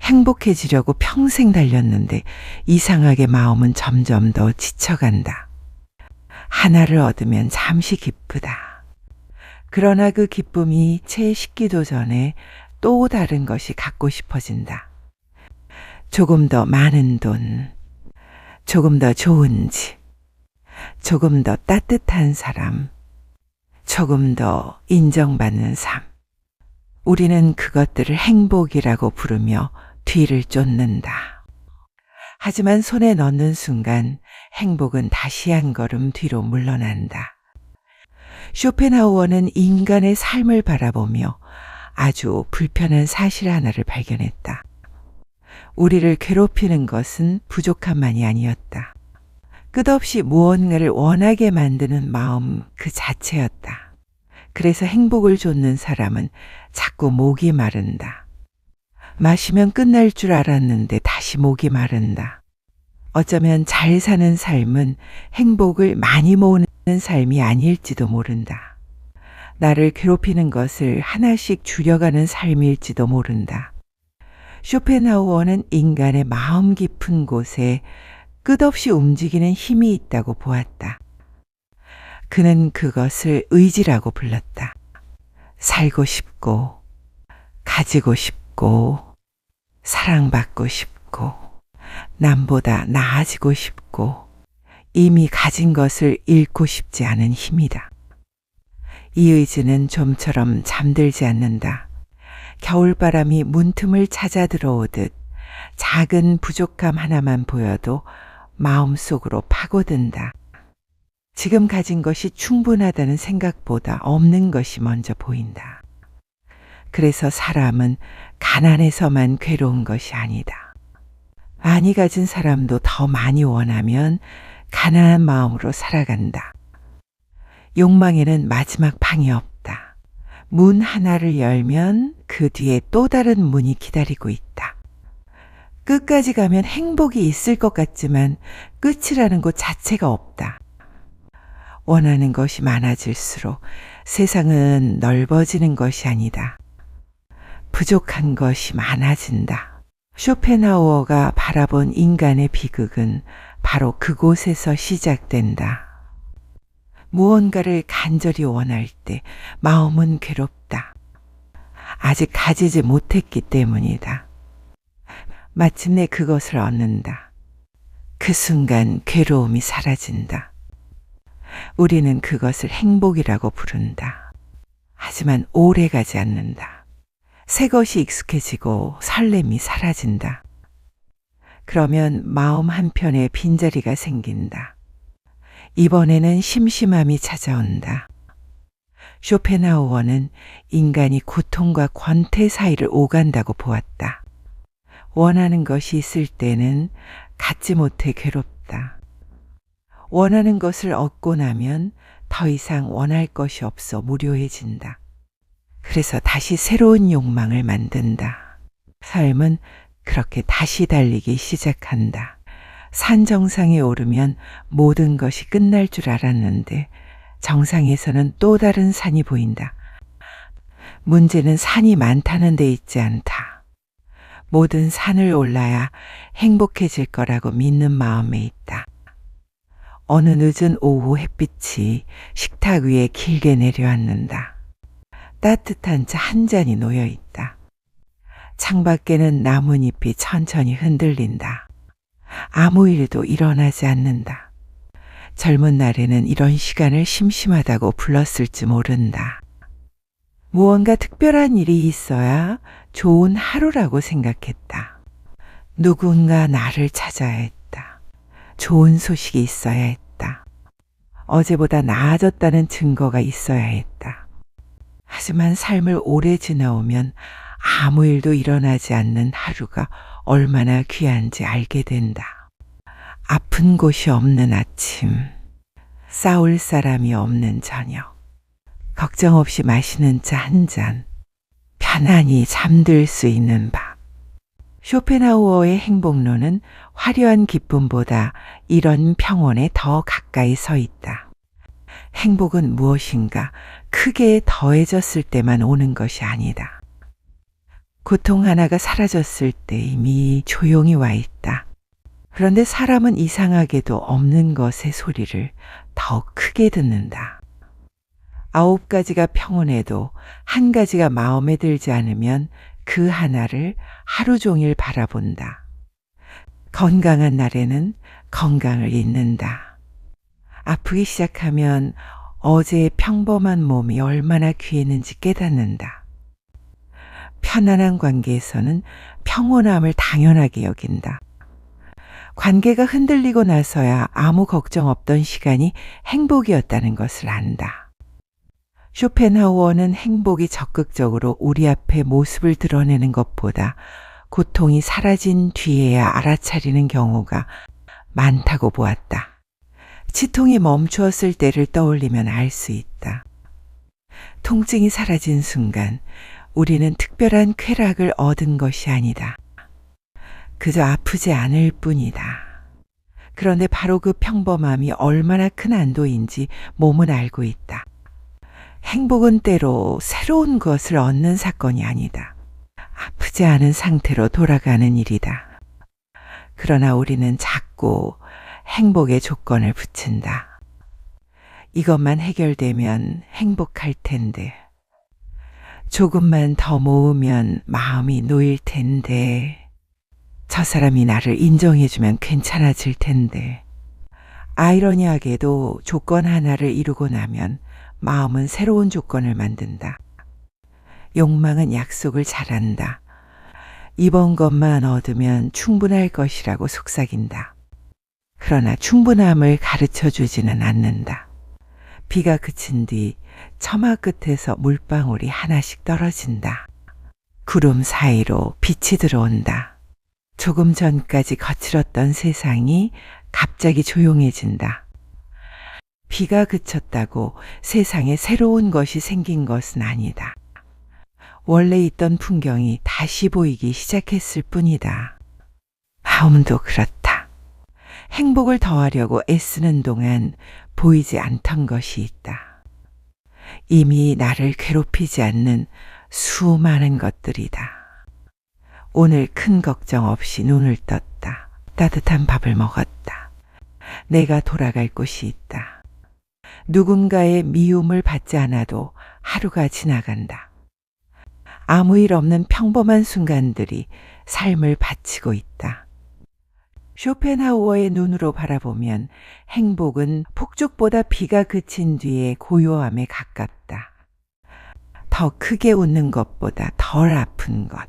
행복해지려고 평생 달렸는데 이상하게 마음은 점점 더 지쳐간다. 하나를 얻으면 잠시 기쁘다. 그러나 그 기쁨이 채 식기도 전에 또 다른 것이 갖고 싶어진다. 조금 더 많은 돈, 조금 더 좋은 집, 조금 더 따뜻한 사람, 조금 더 인정받는 삶. 우리는 그것들을 행복이라고 부르며 뒤를 쫓는다. 하지만 손에 넣는 순간 행복은 다시 한 걸음 뒤로 물러난다. 쇼펜하우어는 인간의 삶을 바라보며 아주 불편한 사실 하나를 발견했다. 우리를 괴롭히는 것은 부족함만이 아니었다. 끝없이 무언가를 원하게 만드는 마음 그 자체였다. 그래서 행복을 좇는 사람은 자꾸 목이 마른다. 마시면 끝날 줄 알았는데 다시 목이 마른다. 어쩌면 잘 사는 삶은 행복을 많이 모으는 삶이 아닐지도 모른다. 나를 괴롭히는 것을 하나씩 줄여가는 삶일지도 모른다. 쇼펜하우어는 인간의 마음 깊은 곳에 끝없이 움직이는 힘이 있다고 보았다. 그는 그것을 의지라고 불렀다. 살고 싶고, 가지고 싶고, 사랑받고 싶고, 남보다 나아지고 싶고, 이미 가진 것을 잃고 싶지 않은 힘이다. 이 의지는 좀처럼 잠들지 않는다. 겨울바람이 문틈을 찾아 들어오듯 작은 부족함 하나만 보여도 마음속으로 파고든다. 지금 가진 것이 충분하다는 생각보다 없는 것이 먼저 보인다. 그래서 사람은 가난해서만 괴로운 것이 아니다. 많이 가진 사람도 더 많이 원하면 가난한 마음으로 살아간다. 욕망에는 마지막 방이 없다. 문 하나를 열면 그 뒤에 또 다른 문이 기다리고 있다. 끝까지 가면 행복이 있을 것 같지만 끝이라는 것 자체가 없다. 원하는 것이 많아질수록 세상은 넓어지는 것이 아니다. 부족한 것이 많아진다. 쇼펜하우어가 바라본 인간의 비극은 바로 그곳에서 시작된다. 무언가를 간절히 원할 때 마음은 괴롭다. 아직 가지지 못했기 때문이다. 마침내 그것을 얻는다. 그 순간 괴로움이 사라진다. 우리는 그것을 행복이라고 부른다. 하지만 오래 가지 않는다. 새 것이 익숙해지고 설렘이 사라진다. 그러면 마음 한편에 빈자리가 생긴다. 이번에는 심심함이 찾아온다. 쇼펜하우어는 인간이 고통과 권태 사이를 오간다고 보았다. 원하는 것이 있을 때는 갖지 못해 괴롭다. 원하는 것을 얻고 나면 더 이상 원할 것이 없어 무료해진다. 그래서 다시 새로운 욕망을 만든다. 삶은 그렇게 다시 달리기 시작한다. 산 정상에 오르면 모든 것이 끝날 줄 알았는데 정상에서는 또 다른 산이 보인다. 문제는 산이 많다는 데 있지 않다. 모든 산을 올라야 행복해질 거라고 믿는 마음에 있다. 어느 늦은 오후 햇빛이 식탁 위에 길게 내려앉는다. 따뜻한 차 한 잔이 놓여 있다. 창밖에는 나뭇잎이 천천히 흔들린다. 아무 일도 일어나지 않는다. 젊은 날에는 이런 시간을 심심하다고 불렀을지 모른다. 무언가 특별한 일이 있어야 좋은 하루라고 생각했다. 누군가 나를 찾아야 했다. 좋은 소식이 있어야 했다. 어제보다 나아졌다는 증거가 있어야 했다. 하지만 삶을 오래 지나오면 아무 일도 일어나지 않는 하루가 얼마나 귀한지 알게 된다. 아픈 곳이 없는 아침, 싸울 사람이 없는 저녁, 걱정 없이 마시는 차 한 잔, 편안히 잠들 수 있는 밤. 쇼펜하우어의 행복론은 화려한 기쁨보다 이런 평온에 더 가까이 서 있다. 행복은 무엇인가 크게 더해졌을 때만 오는 것이 아니다. 고통 하나가 사라졌을 때 이미 조용히 와 있다. 그런데 사람은 이상하게도 없는 것의 소리를 더욱 크게 듣는다. 9가지가 평온해도 한 가지가 마음에 들지 않으면 그 하나를 하루 종일 바라본다. 건강한 날에는 건강을 잊는다. 아프기 시작하면 어제의 평범한 몸이 얼마나 귀했는지 깨닫는다. 편안한 관계에서는 평온함을 당연하게 여긴다. 관계가 흔들리고 나서야 아무 걱정 없던 시간이 행복이었다는 것을 안다. 쇼펜하우어는 행복이 적극적으로 우리 앞에 모습을 드러내는 것보다 고통이 사라진 뒤에야 알아차리는 경우가 많다고 보았다. 치통이 멈추었을 때를 떠올리면 알 수 있다. 통증이 사라진 순간 우리는 특별한 쾌락을 얻은 것이 아니다. 그저 아프지 않을 뿐이다. 그런데 바로 그 평범함이 얼마나 큰 안도인지 몸은 알고 있다. 행복은 때로 새로운 것을 얻는 사건이 아니다. 아프지 않은 상태로 돌아가는 일이다. 그러나 우리는 자꾸 행복의 조건을 붙인다. 이것만 해결되면 행복할 텐데, 조금만 더 모으면 마음이 놓일 텐데, 저 사람이 나를 인정해주면 괜찮아질 텐데. 아이러니하게도 조건 하나를 이루고 나면 마음은 새로운 조건을 만든다. 욕망은 약속을 잘한다. 이번 것만 얻으면 충분할 것이라고 속삭인다. 그러나 충분함을 가르쳐 주지는 않는다. 비가 그친 뒤 처마 끝에서 물방울이 하나씩 떨어진다. 구름 사이로 빛이 들어온다. 조금 전까지 거칠었던 세상이 갑자기 조용해진다. 비가 그쳤다고 세상에 새로운 것이 생긴 것은 아니다. 원래 있던 풍경이 다시 보이기 시작했을 뿐이다. 마음도 그렇다. 행복을 더하려고 애쓰는 동안 보이지 않던 것이 있다. 이미 나를 괴롭히지 않는 수많은 것들이다. 오늘 큰 걱정 없이 눈을 떴다. 따뜻한 밥을 먹었다. 내가 돌아갈 곳이 있다. 누군가의 미움을 받지 않아도 하루가 지나간다. 아무 일 없는 평범한 순간들이 삶을 바치고 있다. 쇼펜하우어의 눈으로 바라보면 행복은 폭죽보다 비가 그친 뒤에 고요함에 가깝다. 더 크게 웃는 것보다 덜 아픈 것,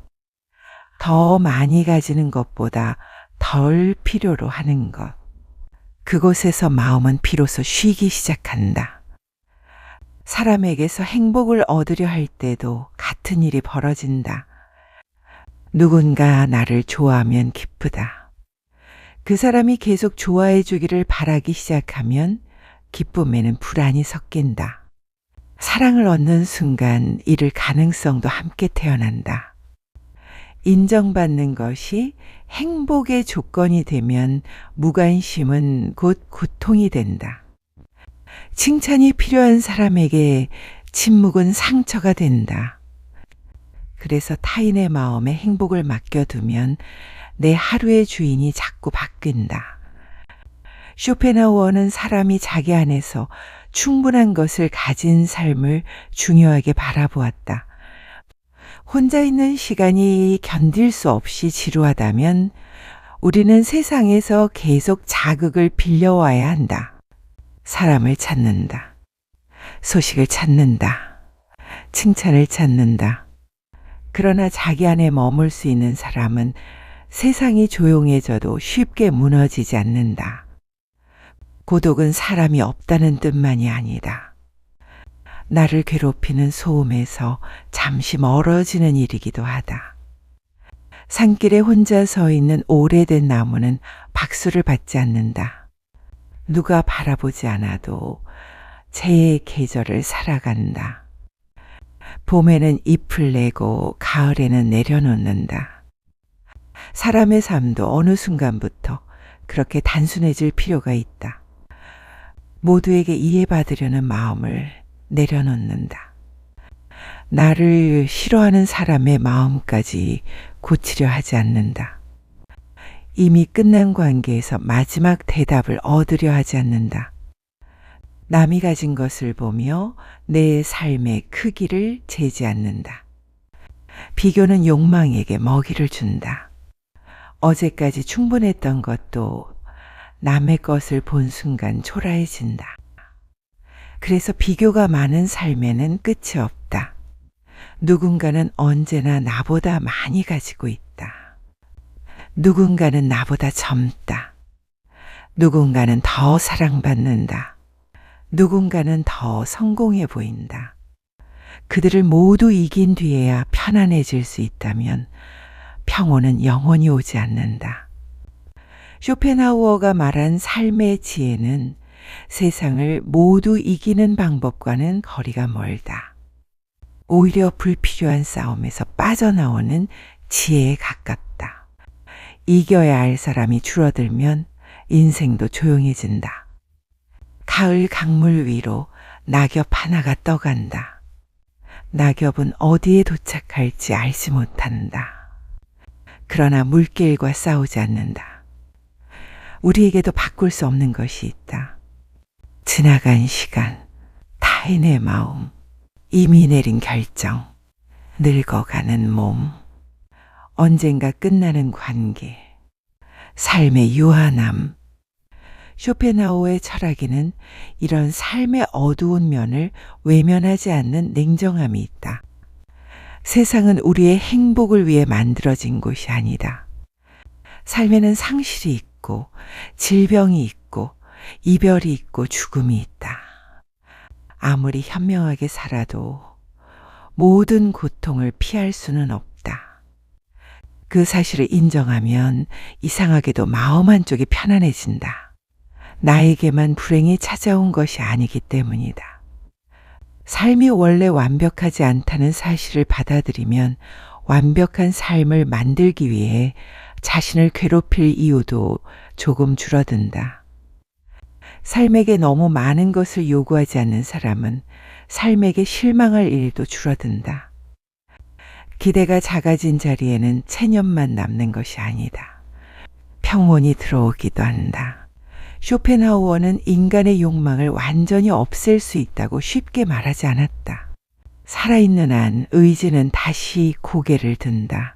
더 많이 가지는 것보다 덜 필요로 하는 것. 그곳에서 마음은 비로소 쉬기 시작한다. 사람에게서 행복을 얻으려 할 때도 같은 일이 벌어진다. 누군가 나를 좋아하면 기쁘다. 그 사람이 계속 좋아해 주기를 바라기 시작하면 기쁨에는 불안이 섞인다. 사랑을 얻는 순간 잃을 가능성도 함께 태어난다. 인정받는 것이 행복의 조건이 되면 무관심은 곧 고통이 된다. 칭찬이 필요한 사람에게 침묵은 상처가 된다. 그래서 타인의 마음에 행복을 맡겨두면 내 하루의 주인이 자꾸 바뀐다. 쇼펜하우어는 사람이 자기 안에서 충분한 것을 가진 삶을 중요하게 바라보았다. 혼자 있는 시간이 견딜 수 없이 지루하다면 우리는 세상에서 계속 자극을 빌려와야 한다. 사람을 찾는다. 소식을 찾는다. 칭찬을 찾는다. 그러나 자기 안에 머물 수 있는 사람은 세상이 조용해져도 쉽게 무너지지 않는다. 고독은 사람이 없다는 뜻만이 아니다. 나를 괴롭히는 소음에서 잠시 멀어지는 일이기도 하다. 산길에 혼자 서 있는 오래된 나무는 박수를 받지 않는다. 누가 바라보지 않아도 새의 계절을 살아간다. 봄에는 잎을 내고 가을에는 내려놓는다. 사람의 삶도 어느 순간부터 그렇게 단순해질 필요가 있다. 모두에게 이해받으려는 마음을 내려놓는다. 나를 싫어하는 사람의 마음까지 고치려 하지 않는다. 이미 끝난 관계에서 마지막 대답을 얻으려 하지 않는다. 남이 가진 것을 보며 내 삶의 크기를 재지 않는다. 비교는 욕망에게 먹이를 준다. 어제까지 충분했던 것도 남의 것을 본 순간 초라해진다. 그래서 비교가 많은 삶에는 끝이 없다. 누군가는 언제나 나보다 많이 가지고 있다. 누군가는 나보다 젊다. 누군가는 더 사랑받는다. 누군가는 더 성공해 보인다. 그들을 모두 이긴 뒤에야 편안해질 수 있다면 평온은 영원히 오지 않는다. 쇼펜하우어가 말한 삶의 지혜는 세상을 모두 이기는 방법과는 거리가 멀다. 오히려 불필요한 싸움에서 빠져나오는 지혜에 가깝다. 이겨야 할 사람이 줄어들면 인생도 조용해진다. 가을 강물 위로 낙엽 하나가 떠간다. 낙엽은 어디에 도착할지 알지 못한다. 그러나 물길과 싸우지 않는다. 우리에게도 바꿀 수 없는 것이 있다. 지나간 시간, 타인의 마음, 이미 내린 결정, 늙어가는 몸, 언젠가 끝나는 관계, 삶의 유한함. 쇼펜하우어의 철학에는 이런 삶의 어두운 면을 외면하지 않는 냉정함이 있다. 세상은 우리의 행복을 위해 만들어진 곳이 아니다. 삶에는 상실이 있고 질병이 있고 이별이 있고 죽음이 있다. 아무리 현명하게 살아도 모든 고통을 피할 수는 없다. 그 사실을 인정하면 이상하게도 마음 한쪽이 편안해진다. 나에게만 불행이 찾아온 것이 아니기 때문이다. 삶이 원래 완벽하지 않다는 사실을 받아들이면 완벽한 삶을 만들기 위해 자신을 괴롭힐 이유도 조금 줄어든다. 삶에게 너무 많은 것을 요구하지 않는 사람은 삶에게 실망할 일도 줄어든다. 기대가 작아진 자리에는 체념만 남는 것이 아니다. 평온이 들어오기도 한다. 쇼펜하우어는 인간의 욕망을 완전히 없앨 수 있다고 쉽게 말하지 않았다. 살아있는 한 의지는 다시 고개를 든다.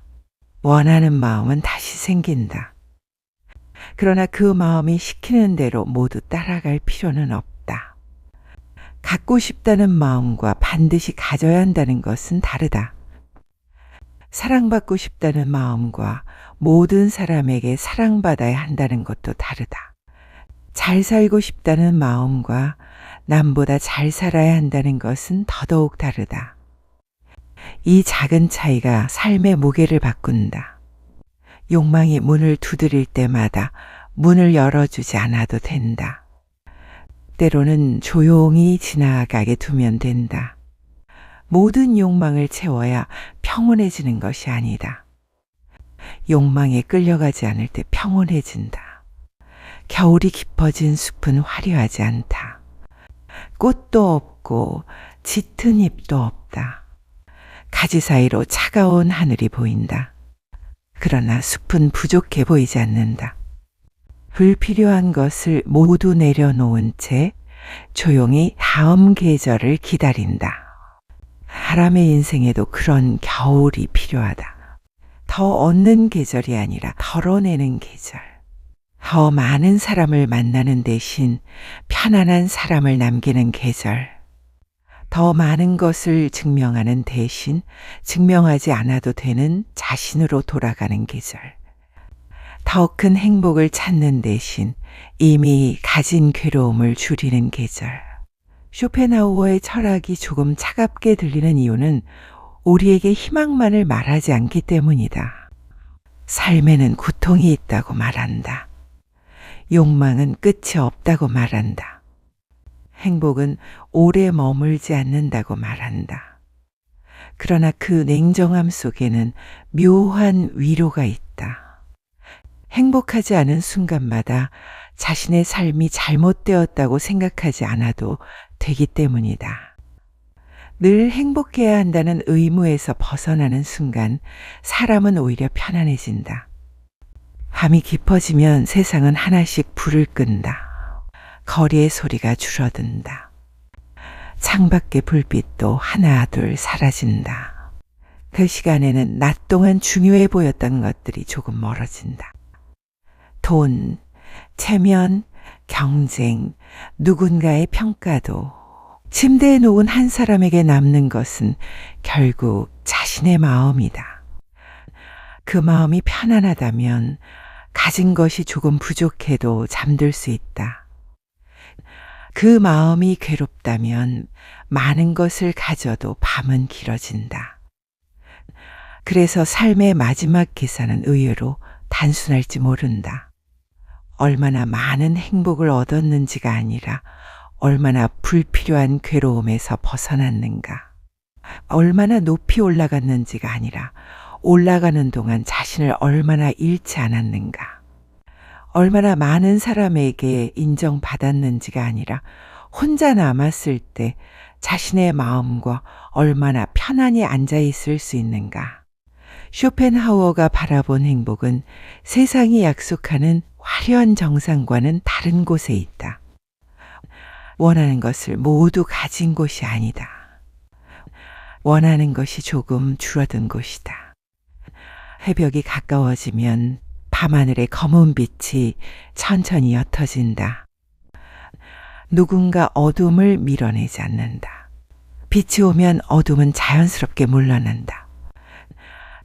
원하는 마음은 다시 생긴다. 그러나 그 마음이 시키는 대로 모두 따라갈 필요는 없다. 갖고 싶다는 마음과 반드시 가져야 한다는 것은 다르다. 사랑받고 싶다는 마음과 모든 사람에게 사랑받아야 한다는 것도 다르다. 잘 살고 싶다는 마음과 남보다 잘 살아야 한다는 것은 더더욱 다르다. 이 작은 차이가 삶의 무게를 바꾼다. 욕망이 문을 두드릴 때마다 문을 열어주지 않아도 된다. 때로는 조용히 지나가게 두면 된다. 모든 욕망을 채워야 평온해지는 것이 아니다. 욕망에 끌려가지 않을 때 평온해진다. 겨울이 깊어진 숲은 화려하지 않다. 꽃도 없고 짙은 잎도 없다. 가지 사이로 차가운 하늘이 보인다. 그러나 숲은 부족해 보이지 않는다. 불필요한 것을 모두 내려놓은 채 조용히 다음 계절을 기다린다. 사람의 인생에도 그런 겨울이 필요하다. 더 얻는 계절이 아니라 덜어내는 계절. 더 많은 사람을 만나는 대신 편안한 사람을 남기는 계절. 더 많은 것을 증명하는 대신 증명하지 않아도 되는 자신으로 돌아가는 계절. 더 큰 행복을 찾는 대신 이미 가진 괴로움을 줄이는 계절. 쇼펜하우어의 철학이 조금 차갑게 들리는 이유는 우리에게 희망만을 말하지 않기 때문이다. 삶에는 고통이 있다고 말한다. 욕망은 끝이 없다고 말한다. 행복은 오래 머물지 않는다고 말한다. 그러나 그 냉정함 속에는 묘한 위로가 있다. 행복하지 않은 순간마다 자신의 삶이 잘못되었다고 생각하지 않아도 되기 때문이다. 늘 행복해야 한다는 의무에서 벗어나는 순간 사람은 오히려 편안해진다. 밤이 깊어지면 세상은 하나씩 불을 끈다. 거리의 소리가 줄어든다. 창밖의 불빛도 하나 둘 사라진다. 그 시간에는 낮 동안 중요해 보였던 것들이 조금 멀어진다. 돈, 체면, 경쟁, 누군가의 평가도 침대에 누운 한 사람에게 남는 것은 결국 자신의 마음이다. 그 마음이 편안하다면 가진 것이 조금 부족해도 잠들 수 있다. 그 마음이 괴롭다면 많은 것을 가져도 밤은 길어진다. 그래서 삶의 마지막 계산은 의외로 단순할지 모른다. 얼마나 많은 행복을 얻었는지가 아니라 얼마나 불필요한 괴로움에서 벗어났는가. 얼마나 높이 올라갔는지가 아니라 올라가는 동안 자신을 얼마나 잃지 않았는가. 얼마나 많은 사람에게 인정받았는지가 아니라 혼자 남았을 때 자신의 마음과 얼마나 편안히 앉아 있을 수 있는가. 쇼펜하우어가 바라본 행복은 세상이 약속하는 화려한 정상과는 다른 곳에 있다. 원하는 것을 모두 가진 곳이 아니다. 원하는 것이 조금 줄어든 곳이다. 새벽이 가까워지면 밤하늘의 검은 빛이 천천히 옅어진다. 누군가 어둠을 밀어내지 않는다. 빛이 오면 어둠은 자연스럽게 물러난다.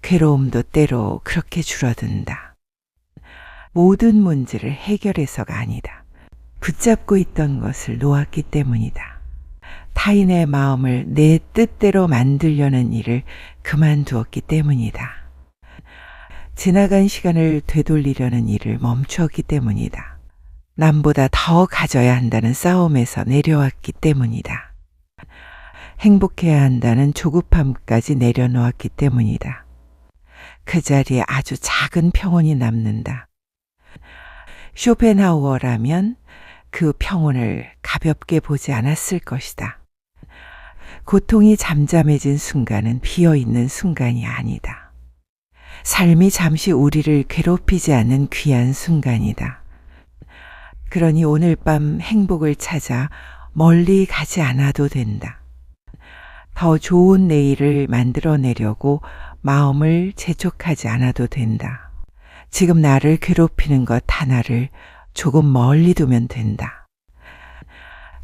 괴로움도 때로 그렇게 줄어든다. 모든 문제를 해결해서가 아니다. 붙잡고 있던 것을 놓았기 때문이다. 타인의 마음을 내 뜻대로 만들려는 일을 그만두었기 때문이다. 지나간 시간을 되돌리려는 일을 멈추었기 때문이다. 남보다 더 가져야 한다는 싸움에서 내려왔기 때문이다. 행복해야 한다는 조급함까지 내려놓았기 때문이다. 그 자리에 아주 작은 평온이 남는다. 쇼펜하우어라면 그 평온을 가볍게 보지 않았을 것이다. 고통이 잠잠해진 순간은 비어있는 순간이 아니다. 삶이 잠시 우리를 괴롭히지 않는 귀한 순간이다. 그러니 오늘 밤 행복을 찾아 멀리 가지 않아도 된다. 더 좋은 내일을 만들어내려고 마음을 재촉하지 않아도 된다. 지금 나를 괴롭히는 것 하나를 조금 멀리 두면 된다.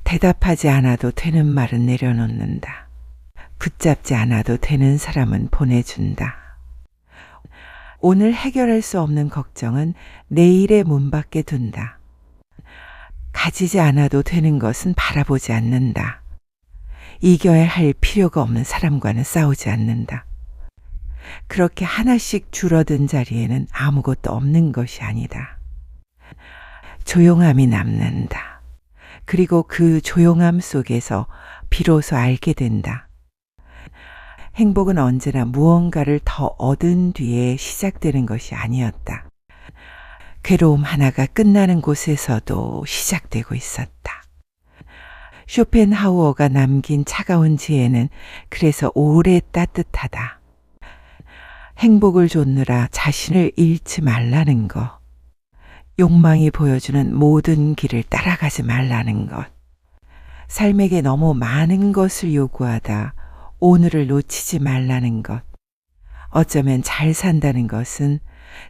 대답하지 않아도 되는 말은 내려놓는다. 붙잡지 않아도 되는 사람은 보내준다. 오늘 해결할 수 없는 걱정은 내일의 문 밖에 둔다. 가지지 않아도 되는 것은 바라보지 않는다. 이겨야 할 필요가 없는 사람과는 싸우지 않는다. 그렇게 하나씩 줄어든 자리에는 아무것도 없는 것이 아니다. 조용함이 남는다. 그리고 그 조용함 속에서 비로소 알게 된다. 행복은 언제나 무언가를 더 얻은 뒤에 시작되는 것이 아니었다. 괴로움 하나가 끝나는 곳에서도 시작되고 있었다. 쇼펜하우어가 남긴 차가운 지혜는 그래서 오래 따뜻하다. 행복을 좇느라 자신을 잃지 말라는 것. 욕망이 보여주는 모든 길을 따라가지 말라는 것. 삶에게 너무 많은 것을 요구하다 오늘을 놓치지 말라는 것. 어쩌면 잘 산다는 것은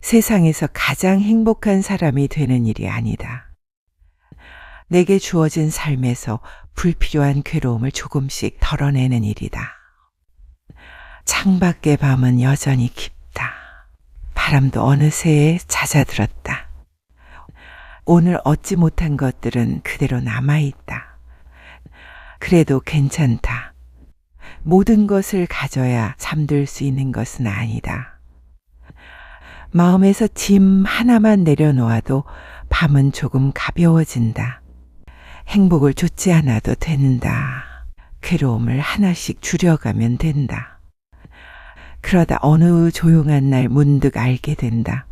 세상에서 가장 행복한 사람이 되는 일이 아니다. 내게 주어진 삶에서 불필요한 괴로움을 조금씩 덜어내는 일이다. 창밖의 밤은 여전히 깊다. 바람도 어느새 잦아들었다. 오늘 얻지 못한 것들은 그대로 남아있다. 그래도 괜찮다. 모든 것을 가져야 잠들 수 있는 것은 아니다. 마음에서 짐 하나만 내려놓아도 밤은 조금 가벼워진다. 행복을 좇지 않아도 된다. 괴로움을 하나씩 줄여가면 된다. 그러다 어느 조용한 날 문득 알게 된다.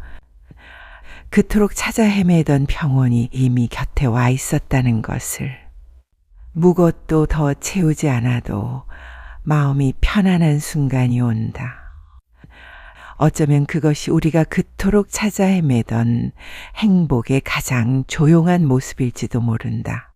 그토록 찾아 헤매던 평온이 이미 곁에 와 있었다는 것을. 무것도 더 채우지 않아도 마음이 편안한 순간이 온다. 어쩌면 그것이 우리가 그토록 찾아 헤매던 행복의 가장 조용한 모습일지도 모른다.